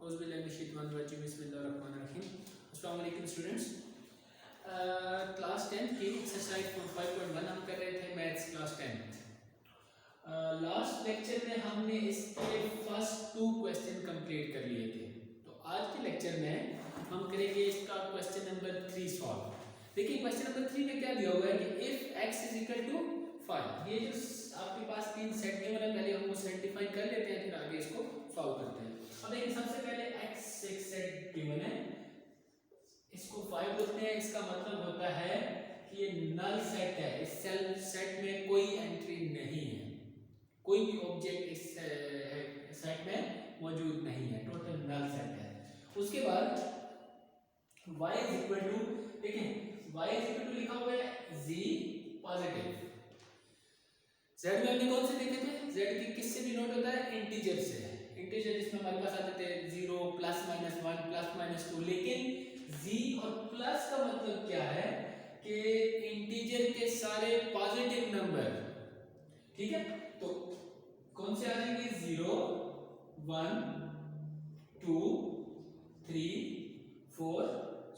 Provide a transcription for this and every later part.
अस्सलाम वालेकुम students. Class 10 की एक्सरसाइज 5.1 हम कर रहे थे मैथ्स क्लास 10। लास्ट लेक्चर में हमने इसके फर्स्ट 2 क्वेश्चन कंप्लीट कर लिए थे। तो आज के लेक्चर में हम करेंगे इसका क्वेश्चन नंबर 3 सॉल्व। देखिए क्वेश्चन नंबर 3 में क्या दिया हुआ है कि if x is equal to 5, ये जो आपके पास 3 सेट गिवन है, पहले हम उसको सेटिफाई कर लेते हैं, फिर आगे इसको सॉल्व करते हैं। अब देखिए सबसे पहले x एक सेट गिवन है, इसको 5 बोलते हैं। इसका मतलब होता है कि ये नल सेट है, इस सेट में कोई एंट्री नहीं है, कोई भी ऑब्जेक्ट इस सेट में मौजूद नहीं है, टोटल नल सेट है। उसके बाद y इज इक्वल टू, देखें y इज इक्वल टू लिखा हुआ है z पॉजिटिव। z में हमने कौन से देखे थे, z की किससे डिनोट होता है, इंटीजर से। इंटीजर जिसमें हमारे पास आते थे 0 प्लस माइनस 1 प्लस माइनस 2, लेकिन z और प्लस का मतलब क्या है कि इंटीजर के सारे पॉजिटिव नंबर, ठीक है। तो कौन से आ जाएंगे, 0 1 2 3 4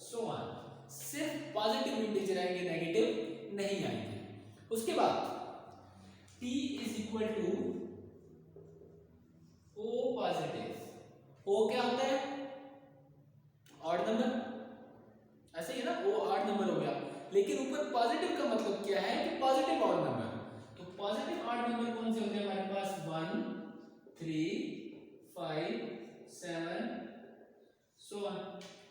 सो ऑन, सिर्फ पॉजिटिव इंटीजर आएंगे, नेगेटिव नहीं आएंगे। उसके बाद t is equal to o positive. o क्या होता है, ऑड नंबर, ऐसे ही है ना, o ऑड नंबर हो गया। लेकिन ऊपर पॉजिटिव का मतलब क्या है कि पॉजिटिव ऑड नंबर। तो पॉजिटिव ऑड नंबर कौन से होते हैं हमारे पास, 1 3 5 7 सो ऑन।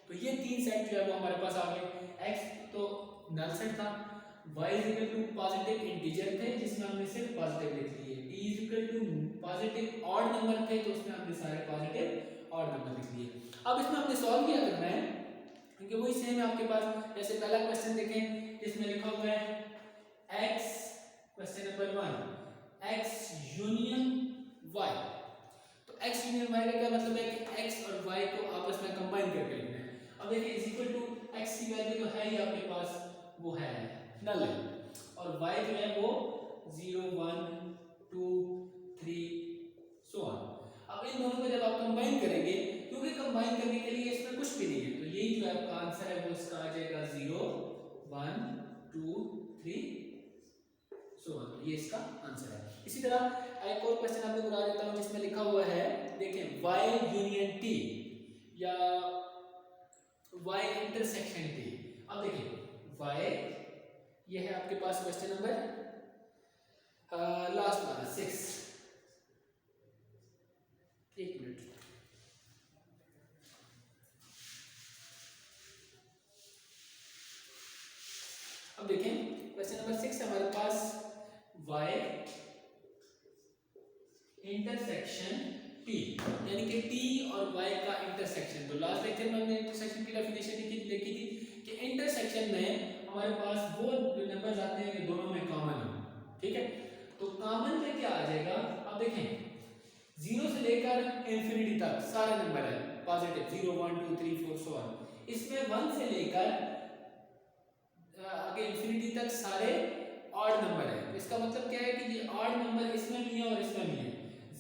तो ये 3 सेट जो है वो हमारे पास आ गए। x तो नल सेट था, y is equal to positive integer थे जिसमें हमने सिर्फ पॉजिटिव लिख लिए, t is equal to positive odd number थे तो उसमें हमने सारे पॉजिटिव ऑड नंबर लिख लिए। अब इसमें हमने सॉल्व किया करना है, क्योंकि वही सेम है आपके पास। जैसे पहला क्वेश्चन देखें, इसमें लिखा हुआ है x, question number 1 x union y। तो x यूनियन y का क्या मतलब है कि x और y को आपस में कंबाइन करके लिखना है। अब देखिए इज इक्वल टू x की वैल्यू तो है ही आपके पास, वो है नल है, और y जो है वो 0 1 2 3 सो ऑन। अब इन दोनों को जब आप कंबाइन करेंगे, क्योंकि कंबाइन करने के लिए इसमें कुछ भी नहीं है, तो यही जो आपका आंसर है वो इसका आ जाएगा 0 1 2 3 सो ऑन। ये इसका आंसर है। इसी तरह एक और क्वेश्चन आपको बता देता हूं, जिसमें लिखा हुआ है, देखें y यूनियन t या y इंटरसेक्शन t। अब देखिए y, ये है आपके पास क्वेश्चन नंबर लास्ट वाला 6, एक मिनट। अब देखें क्वेश्चन नंबर 6 है हमारे पास, y इंटरसेक्शन t, यानी कि t और y का इंटरसेक्शन। तो लास्ट लेक्चर में हमने इंटरसेक्शन की डेफिनेशन देखी थी कि इंटरसेक्शन में हमारे पास वो नंबर्स आते हैं कि दोनों में कॉमन हो, ठीक है। तो कॉमन में क्या आ जाएगा, अब देखें 0 से लेकर इंफिनिटी तक सारे नंबर है पॉजिटिव, 0 1 2 3 4 सो ऑन। इसमें 1 से लेकर आगे इंफिनिटी तक सारे ऑड नंबर है। इसका मतलब क्या है कि ये ऑड नंबर इसमें भी है और इसमें भी है।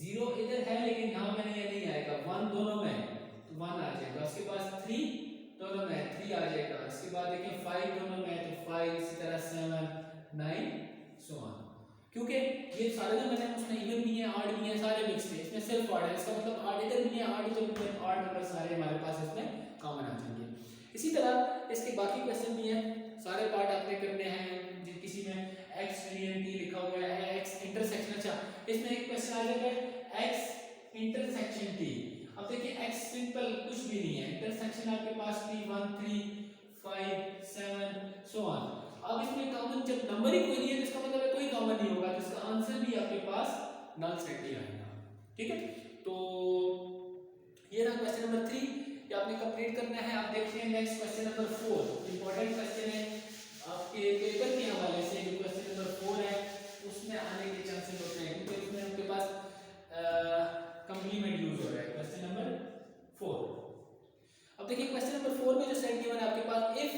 0 इधर है लेकिन यहाँ में ये नहीं आएगा, 1 दोनों में तो 1 आ जाएगा। उसके बाद 3 दोनों में 3 आ जाएगा। इसके बाद देखिए 5 दोनों में तो 5, इसी तरह 7 9 सो ऑन। क्योंकि ये सारे नंबर हैं, उसमें इवन भी है ऑड भी है, सारे मिक्स है, इसमें सिर्फ ऑड है। इसका मतलब ऑड इधर भी है, ऑड इधर भी है, ऑड नंबर सारे हमारे पास इसमें कॉमन आ जाएंगे। इसी तरह इसके बाकी क्वेश्चन भी हैं, सारे पार्ट आपने करने हैं। किसी में x यूनियन t लिखा हुआ है, x इंटरसेक्शन, अच्छा इसमें एक क्वेश्चन आ जाएगा x इंटरसेक्शन t। अब देखिए x सिंपल कुछ भी नहीं है, इंटरसेक्शन आपके पास 3 1 3 5 7 सो ऑन। अब इसमें कॉमन जब नंबर ही कोई नहीं है तो इसका मतलब है कोई कॉमन नहीं होगा, तो इसका आंसर भी आपके पास नल सेट ही आएगा, ठीक है। तो ये रहा क्वेश्चन नंबर 3, ये आपने कंप्लीट करना है। आप देखते हैं next question number 4, important question है आपके पेपर के हवाले से। जो क्वेश्चन नंबर 4 है उसमें आने के चांसेस होते हैं, क्योंकि उसमें आपके पास कंप्लीमेंट यूज हो रहा है। क्वेश्चन नंबर 4, अब देखिए क्वेश्चन नंबर 4 में जो सेट गिवन है आपके पास, if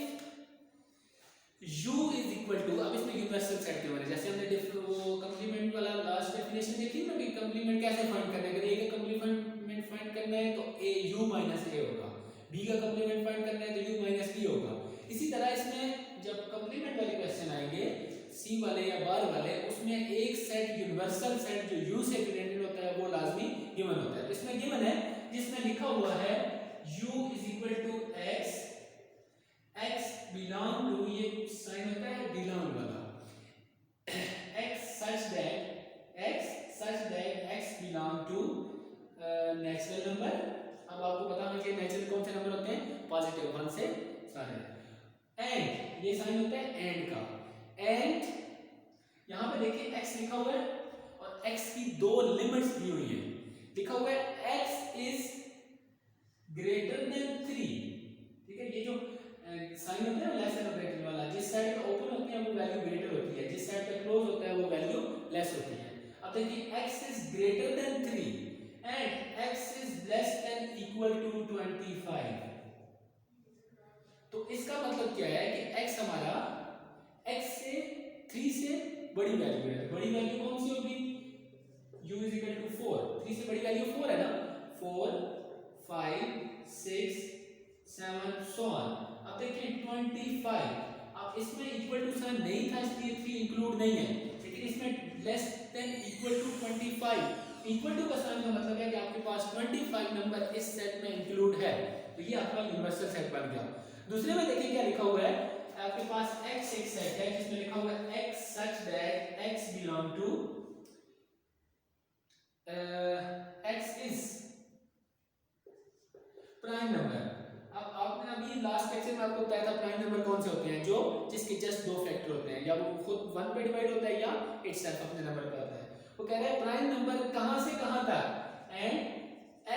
u is equal to, अब इसमें यूनिवर्सल सेट गिवन है। जैसे हमने वो कंप्लीमेंट वाला लास्ट डेफिनेशन देखी ना कि कंप्लीमेंट कैसे फाइंड करना है, अगर ए का कंप्लीमेंट कंप्लीमेंट फाइंड करना है तो a u माइनस a होगा, b का कंप्लीमेंट फाइंड करना है तो u माइनस b होगा। इसी तरह इसमें जब कंप्लीमेंट वाले क्वेश्चन आएंगे सी वाले या बार वाले, उसमें एक सेट यूनिवर्सल सेट जो u से रिलेटेड होता है वो लाजमी गिवन होता है। इसमें गिवन है जिसमें लिखा हुआ है u is equal to x, x belong to, ये साइन होता है बिलोंग वाला, x such that x belong to natural number. अब आपको पता होना चाहिए नेचुरल कौन से नंबर होते हैं, पॉजिटिव 1 से सारे। एंड ये साइन होता है एंड का, एंड यहां पे देखिए x लिखा हुआ है और x की दो लिमिट्स दी हुई है, लिखा हुआ है x इज ग्रेटर देन 3, ठीक है। ये जो साइन होता है लेस और ग्रेटर वाला, जिस साइड पे ओपन होती है वो वैल्यू ग्रेटर होती है, जिस साइड पे क्लोज होता है वो वैल्यू लेस होती है। अब देखिए x is greater than 3 and x is less than equal to 25, तो इसका मतलब क्या है कि x हमारा x से 3 से बड़ी वैल्यू है। बड़ी वैल्यू कौन सी होगी, u इज इक्वल टू 4, 3 से बड़ी वैल्यू 4 है ना, 4 5 6 7 सो ऑन। अब देखिए 25, अब इसमें इक्वल टू साइन नहीं था इसलिए 3 इंक्लूड नहीं है, लेकिन इसमें less than equal to 25, equal to का साइन का मतलब है कि आपके पास 25 नंबर इस सेट में इंक्लूड है, तो ये आपका यूनिवर्सल सेट बन गया। दूसरे में देखिए क्या लिखा हुआ है, आपके पास x एक सेट है जिसमें लिखा हुआ है x such that x belong to x is prime number. अब आपने अभी लास्ट लेक्चर में आपको बताया था प्राइम नंबर कौन से होते हैं, जो जिसके जस्ट दो फैक्टर होते हैं, या वो खुद 1 पे डिवाइड होता है या इटसेल्फ अपने नंबर पे होता है। वो कह रहा है प्राइम नंबर कहां से कहां तक, and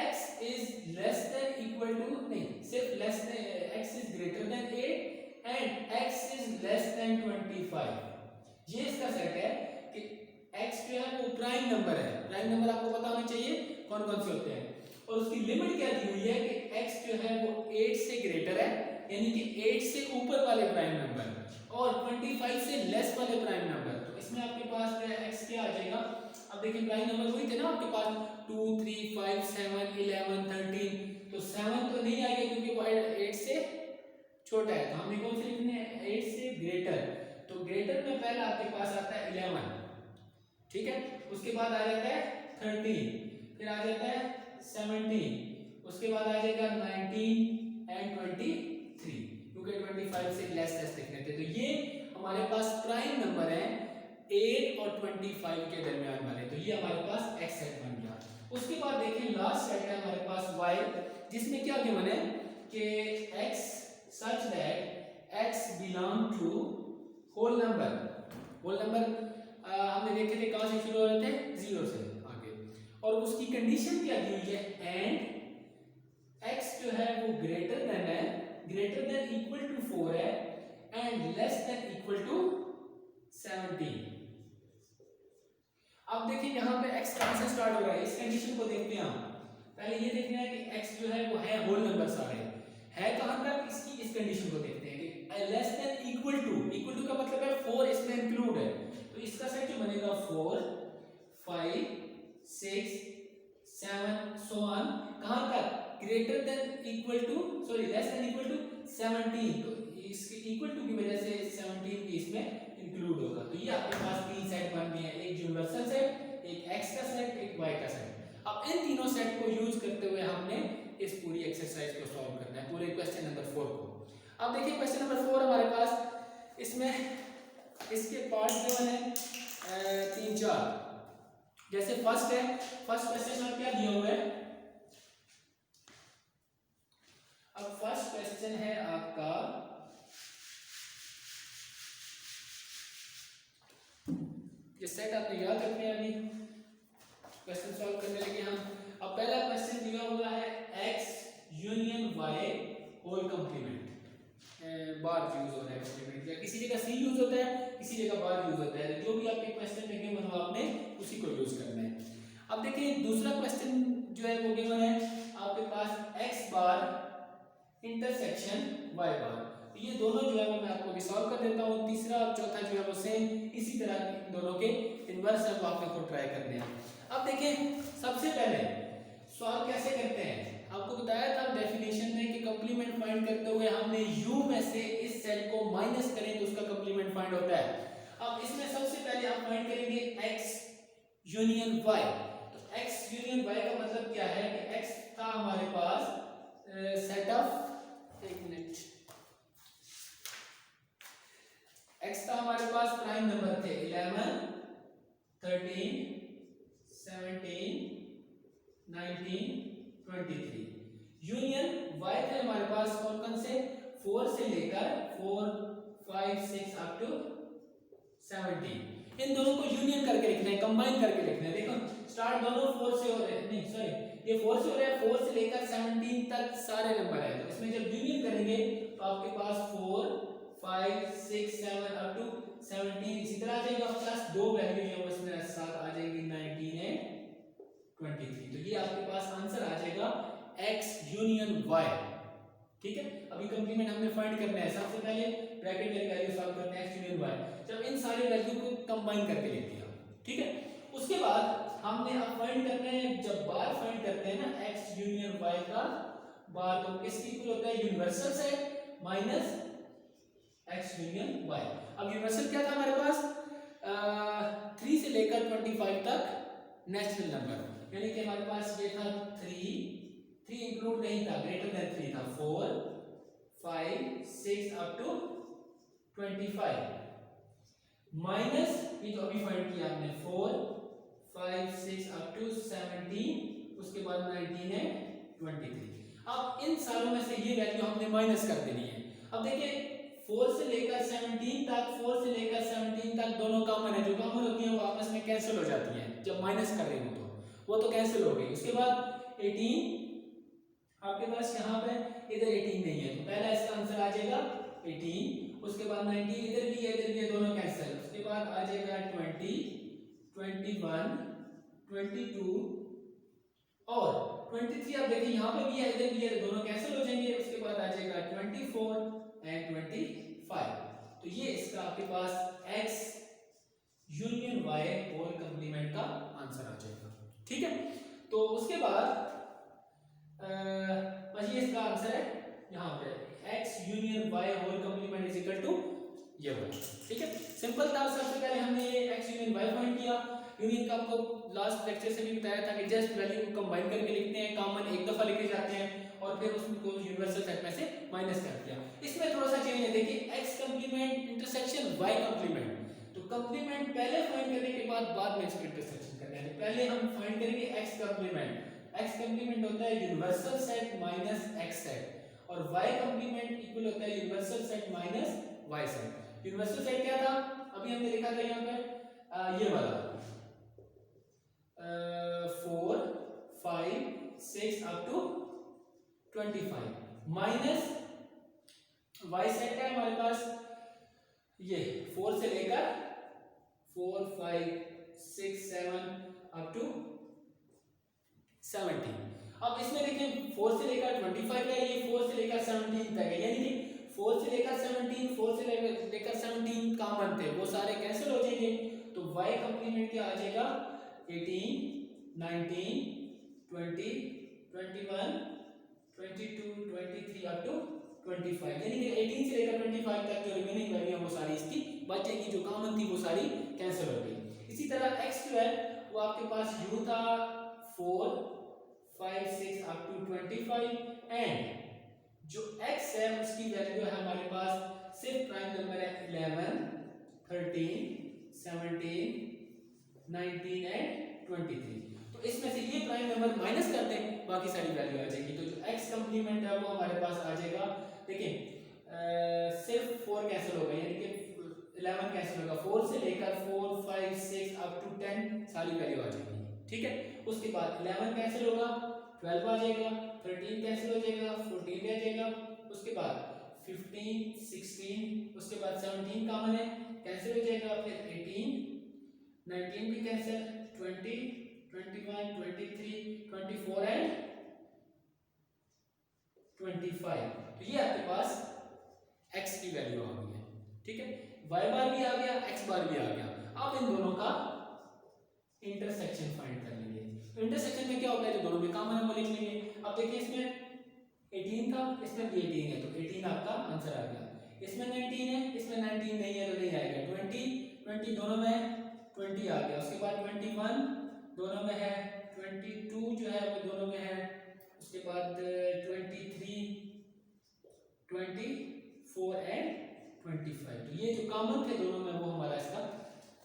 x is less than equal to, नहीं सिर्फ less than, x is greater than 8 and x is less than 25। ये इसका सेट है कि x जो है वो प्राइम नंबर है। प्राइम नंबर आपको पता होना चाहिए कौन कौन से होते हैं, और उसकी लिमिट क्या दी हुई है कि x जो है वो 8 से ग्रेटर है, यानी कि 8 से ऊपर वाले प्राइम नंबर और 25 से लेस वाले प्राइम नंबर। तो इसमें आपके पास जो है x क्या आ जाएगा, अब देखिए प्राइम नंबर वही थे ना आपके पास 2 3 5 7 11 13, तो 7 तो नहीं आएगा क्योंकि वो 8 से छोटा है, तो हमने कौन से लिखने हैं, 8 से ग्रेटर। तो ग्रेटर में पहला आपके पास आता है 11, ठीक है, उसके बाद आ जाता है 13, फिर आ जाता है 17, उसके बाद आ जाएगा 19 एंड 23, क्योंकि 25 से लेस लिखने थे। तो ये हमारे पास प्राइम नंबर है 8 और 25 के दरमियान वाले, तो ये हमारे पास x सेट बन गया। उसके बाद देखिए लास्ट सेट है हमारे पास y, जिसमें क्या गिवन है कि x such that x belong to whole number. Whole number हमने देखे थे कहां से शुरू हो रहे थे, 0 से आगे, और उसकी कंडीशन क्या दी हुई है, एंड x जो है वो ग्रेटर देन है, ग्रेटर देन इक्वल टू 4 है and less than equal to 17। अब देखिए यहाँ पे x कहां से स्टार्ट हो रहा है, इस कंडीशन को देखते हैं हम। पहले ये देखना है कि x जो है वो है होल नंबर सारे, है कहां तक, इसकी इस कंडीशन को देखते हैं कि लेस देन इक्वल टू का मतलब है 4 इसमें इंक्लूड है, तो इसका सेट जो बनेगा 4 5 6 7 सो ऑन, कहां तक, greater than equal to, sorry less than equal to 17, तो इसके इक्वल टू की वजह से 17 भी इसमें इंक्लूड होगा। तो ये आपके पास तीन सेट बन गए हैं, एक यूनिवर्सल सेट, एक x का सेट, एक y का सेट। अब इन तीनों सेट को यूज करते हुए हमने इस पूरी एक्सरसाइज को सॉल्व करना है, पूरे क्वेश्चन नंबर 4 को। अब देखिए क्वेश्चन नंबर 4 हमारे पास, इसमें इसके पार्ट जो है 3-4, जैसे फर्स्ट है, फर्स्ट क्वेश्चन में क्या दिया हुआ है, अब फर्स्ट क्वेश्चन है आपका, ये सेट आपने याद रखने हैं अभी क्वेश्चन सॉल्व करने लगे हम। अब पहला क्वेश्चन दिया हुआ है x union y whole complement, bar use हो रहा है कंप्लीमेंट, या किसी जगह c यूज होता है, किसी जगह बार यूज होता है, जो भी आपके क्वेश्चन में गिवन हो आपने उसी को यूज करना है। अब देखिए दूसरा क्वेश्चन जो है वो गिवन है आपके पास x बार इंटरसेक्शन y बार, ये दोनों जो है वो मैं आपको सॉल्व कर देता हूँ। तीसरा और चौथा जो है वो सेम इसी तरह इन दोनों के इनवर्स है, वो आपने को ट्राई करने हैं। अब देखिए सबसे पहले सॉल्व कैसे करते हैं? आपको बताया था डेफिनेशन में कि कंप्लीमेंट फाइंड करते हुए हमने u में से इस सेट को माइनस करें तो उसका कंप्लीमेंट फाइंड होता है। अब इसमें सबसे पहले आप फाइंड करेंगे x यूनियन y। तो x यूनियन y का मतलब क्या है कि x था हमारे पास सेट ऑफ, एक मिनट, x था हमारे पास प्राइम नंबर थे 11 13 17 19 23। यूनियन y थे हमारे पास कौन कौन से, 4 से लेकर 4 5 6 अप टू 17। इन दोनों को यूनियन करके लिखना है, कंबाइन करके लिखना है। देखो स्टार्ट दोनों 4 से हो रहे हैं, नहीं सॉरी ये 4 से हो रहा है, 4 से लेकर 17 तक सारे नंबर है। तो इसमें जब यूनियन करेंगे तो आपके पास 4 5 6 7 अप टू 17 इसी तरह आ जाएगा, प्लस दो वैल्यू जो है उसमें साथ आ जाएगी 19 एंड 23। तो ये आपके पास आंसर आ जाएगा x यूनियन y। ठीक है, अभी कंप्लीमेंट हमने फाइंड करना है। सबसे पहले ब्रैकेट वाली वैल्यू सॉल्व करते हैं x यूनियन y। जब इन सारी वैल्यू को कंबाइन करके लिख दिया, ठीक है, उसके बाद हमने अब फाइंड करना है, जब बार फाइंड करते हैं ना x यूनियन y का बार, तो किसकी इक्वल होता है, universal set minus x union y। अब यूनिवर्सल क्या था हमारे पास, 3 से लेकर 25 तक नेचुरल नंबर, यानी कि हमारे पास ये था 3 इंक्लूड नहीं था, ग्रेटर देन 3 था, 4 5 6 अप टू 25 माइनस ये जो अभी फाइंड किया हमने 4 5 6 अप टू 17, उसके बाद 19 है 23। अब इन सारों में से ये वैल्यू हमने माइनस कर देनी है। अब देखिए 4 से लेकर 17 तक, 4 से लेकर 17 तक दोनों कॉमन है, जो कॉमन होती है वो आपस में कैंसिल हो जाती हैं जब माइनस कर रहे हो तो वो तो कैंसिल हो गई। उसके बाद 18 आपके पास यहाँ पे, इधर 18 नहीं है तो पहला इसका आंसर आ जाएगा 18। उसके बाद 19 इधर भी है, इधर भी है, दोनों कैंसिल। उसके बाद आ जाएगा 20 21 22 और 23। अब देखिए यहाँ पे भी है, इधर भी है, तो दोनों कैंसिल हो जाएंगे। उसके बाद आ जाएगा 24 एंड 25। तो ये इसका आपके पास x union y whole complement का आंसर आ जाएगा। ठीक है, तो उसके बाद बस ये इसका आंसर है यहाँ पे, x union y whole complement is equal to ये वाला। ठीक है, सिंपल था। सबसे पहले हमने ये x यूनियन y फाइंड किया। यूनियन का आपको लास्ट लेक्चर से भी बताया था कि जस्ट वैल्यू को कंबाइन करके लिखते हैं, कॉमन एक दफा लिखे जाते हैं और फिर उसको यूनिवर्सल सेट में से माइनस कर दिया। इसमें थोड़ा सा चेंज है, देखिए x complement intersection y complement. तो कंप्लीमेंट पहले फाइंड करने के बाद में इसका इंटरसेक्शन करना है। पहले हम फाइंड करेंगे x कंप्लीमेंट। x कंप्लीमेंट होता है universal set minus x set और y कंप्लीमेंट इक्वल होता है universal set minus y set. Universal set क्या था, अभी हमने लिखा था यहाँ पे ये वाला 4 5 6 up to 25 minus y set है हमारे पास ये 4 से लेकर 4 5 6 7 अप टू 17। अब इसमें देखिए 4 से लेकर 25 है, ये 4 से लेकर 17 तक है, यानी कि 4 से लेकर 17 4 से लेकर 17 कॉमन थे, वो सारे कैंसिल हो जाएंगे। तो y कंप्लीमेंट क्या आ जाएगा 18 19 20 21 22 23 अप टू 25, यानी कि 18 से लेकर 25 तक जो रिमेनिंग वैल्यू है वो सारी इसकी बचेगी, जो कॉमन थी वो सारी कैंसिल हो गई। इसी तरह x जो है वो आपके पास u था 4 5 6 अप टू 25 एंड जो x है उसकी वैल्यू है हमारे पास सिर्फ प्राइम नंबर है 11 13 17 19 एंड 23। तो इसमें से ये प्राइम नंबर माइनस कर दें, बाकी सारी वैल्यू आ जाएगी। तो जो x कंप्लीमेंट है वो हमारे पास आ जाएगा, देखिए सिर्फ 4 कैंसिल होगा, यानी कि 11 कैंसिल होगा, 4 से लेकर 4 5 6 अप टू 10 सारी वैल्यू आ जाएगी। ठीक है, उसके बाद 11 कैंसिल होगा, 12 आ जाएगा, 13 कैंसिल हो जाएगा, 14 रह जाएगा, उसके बाद 15 16, उसके बाद 17 कॉमन है कैंसिल हो जाएगा, फिर 18 19 भी कैंसिल, 20 21 23 24 एंड 25। तो ये आपके पास x की वैल्यू आ गई है। ठीक है, y बार भी आ गया, x बार भी आ गया। अब इन दोनों का इंटरसेक्शन फाइंड कर लेंगे। तो इंटरसेक्शन में क्या होता है, जो दोनों में कॉमन है वो लिख लेंगे। अब देखिए इसमें 18 था, इसमें भी 18 है, तो 18 आपका आंसर आ गया। इसमें 19 है, इसमें 19 नहीं है तो नहीं आएगा। 20 दोनों में 20 आ गया। उसके बाद 21 दोनों में है, 22 जो है वो दोनों में है। उसके बाद 23, 24 एंड 25, तो ये जो कॉमन थे दोनों में वो हमारा इसका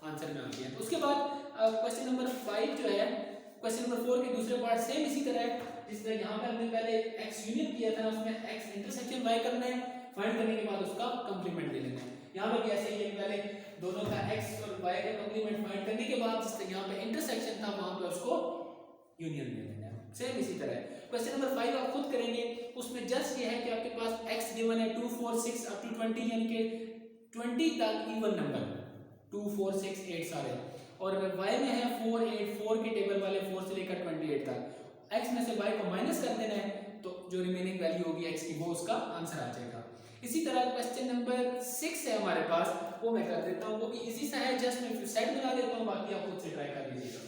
आंसर में आ गया। उसके बाद क्वेश्चन नंबर 5 जो है, क्वेश्चन नंबर 4 के दूसरे पार्ट सेम इसी तरह है, जिस तरह यहाँ पे हमने पहले x यूनियन किया था ना, उसमें x इंटरसेक्शन y करना है, फाइंड करने के बाद उसका कंप्लीमेंट ले लेना है। यहाँ पे भी ऐसे ही पहले दोनों का x और y का कंप्लीमेंट फाइंड करने के बाद जिस तरह यहाँ पे इंटरसेक्शन था वहां पे उसको यूनियन ले लेना है। सेम इसी तरह है। क्वेश्चन नंबर 5 आप खुद करेंगे, उसमें जस्ट ये है कि आपके पास x गिवन है 2 4 6 अप टू 20, यानी कि 20 तक इवन नंबर 2 4 6 8 सारे, और y में है 4 8 4 के टेबल वाले 4 से लेकर 28 तक। x में से y को माइनस कर देना है, तो जो रिमेनिंग वैल्यू होगी x की वो उसका आंसर आ जाएगा। इसी तरह क्वेश्चन नंबर 6 है हमारे पास, वो मैं कर देता हूँ, वो भी इजी सा है, जस्ट मैं सेट बना देता हूँ, बाकी आप खुद से ट्राई कर लीजिएगा।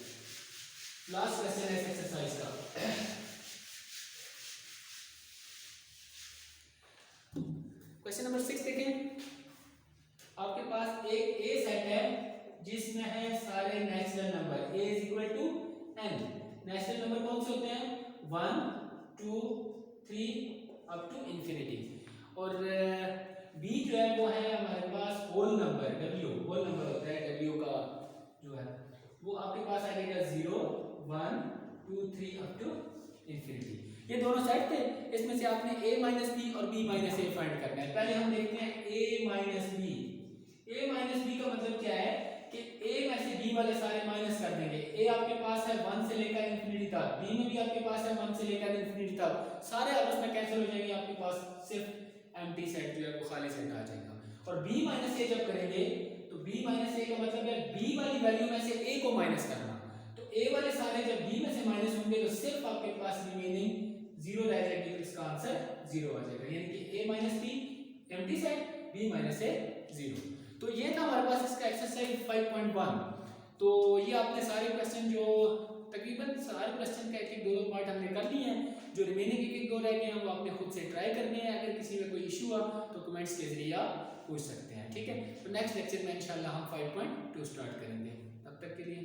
लास्ट क्वेश्चन है एक्सरसाइज का। क्वेश्चन नंबर 6 देखें, आपके पास एक ए सेट है जिसमें है सारे natural number, a is equal to n। Natural number कौन से होते हैं, 1 2 3 अप टू इंफिनिटी, और b जो है वो है हमारे पास whole number, w whole number होता है, w का जो है वो आपके पास आ जाएगा 0 1 2 3 अप टू इंफिनिटी। ये दोनों सेट थे, इसमें से आपने a माइनस बी और b माइनस ए फाइंड करना है। पहले हम देखते हैं a minus B. a minus B का मतलब क्या है कि a में से b वाले सारे माइनस कर देंगे। a आपके पास है 1 से लेकर इंफिनिटी तक, b में भी आपके पास है 1 से लेकर इंफिनिटी तक, सारे आपस में कैंसिल हो जाएंगे, आपके पास सिर्फ एम्प्टी सेट जो है वो खाली सेट आ जाएगा। और b माइनस a जब करेंगे तो b माइनस a का मतलब है b वाली वैल्यू में से a को माइनस करना, तो a वाले सारे जब b में से माइनस होंगे तो सिर्फ आपके पास रिमेनिंग 0 रह जाएगी, तो इसका आंसर 0 आ जाएगा, यानी कि a minus b empty set, b minus a 0। तो ये था हमारे पास इसका एक्सरसाइज 5.1। तो ये आपने सारे क्वेश्चन जो तकरीबन सारे क्वेश्चन का एक दो पार्ट हमने कर लिए हैं, जो रिमेनिंग एक दो रह गए हैं वो आपने खुद से ट्राई करने हैं। अगर किसी में कोई इशू हुआ तो कमेंट्स के जरिए आप पूछ सकते हैं, ठीक है। तो नेक्स्ट लेक्चर में इंशाल्लाह हम 5.2 स्टार्ट करेंगे, तब तक के लिए